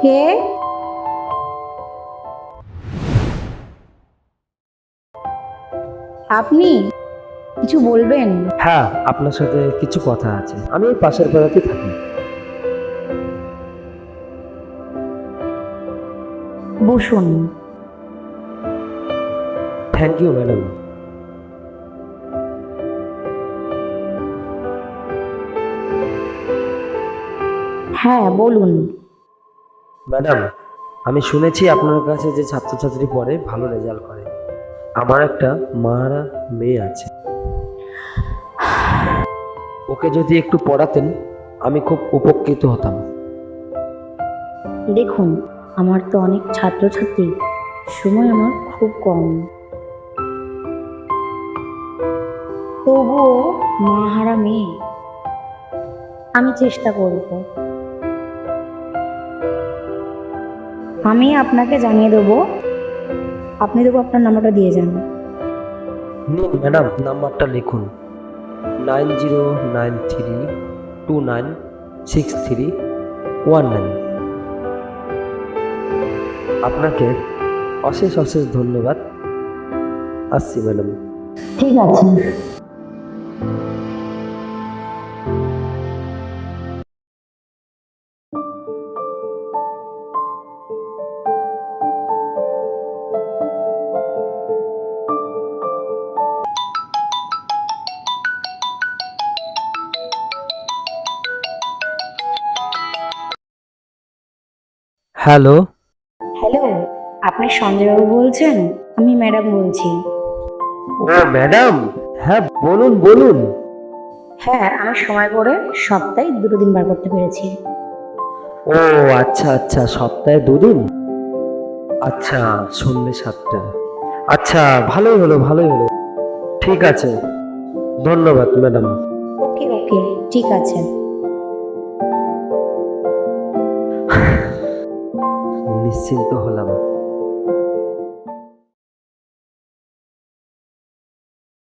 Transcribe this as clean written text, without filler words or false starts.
কে? আপনি কিছু বলবেন? হ্যাঁ, আপনার সাথে কিছু কথা আছে। আমি এই পাশের পাড়াতে থাকি। বসুন। Thank you madam. হ্যাঁ, বলুন। ম্যাডাম, আমি শুনেছি আপনার কাছে যে ছাত্রছাত্রী পড়ে ভালো রেজাল্ট করে। আমার একটা মারা মেয়ে আছে। ওকে যদি একটু পড়াতেন আমি খুব উপকৃত হতাম। দেখুন, আমার তো অনেক ছাত্রছাত্রী, সময় আমার খুব কম। তবুও মাহারা মেয়ে, আমি চেষ্টা করব। আমি আপনাকে জানিয়ে দেবো, আপনি দেবো আপনার নাম্বারটা দিয়ে যান। নিন ম্যাডাম, নাম্বারটা লিখুন: 9093296319। আপনাকে অশেষ অশেষ ধন্যবাদ। আসছি ম্যাডাম। ঠিক আছে। হ্যালো। হ্যালো, আপনি সঞ্জয়বাবু বলছেন? আমি ম্যাডাম বলছি। ও ম্যাডাম, হ্যাঁ বলুন বলুন। হ্যাঁ, আমি সময় করে সপ্তাহে 2 দিন বার করতে পেরেছি। ও আচ্ছা আচ্ছা, সপ্তাহে 2 দিন। আচ্ছা, সন্ধ্যে 7টা। আচ্ছা, ভালোই হলো ভালোই হলো। ঠিক আছে, ধন্যবাদ ম্যাডাম। ওকে ওকে, ঠিক আছে। নিশ্চিন্ত হলাম।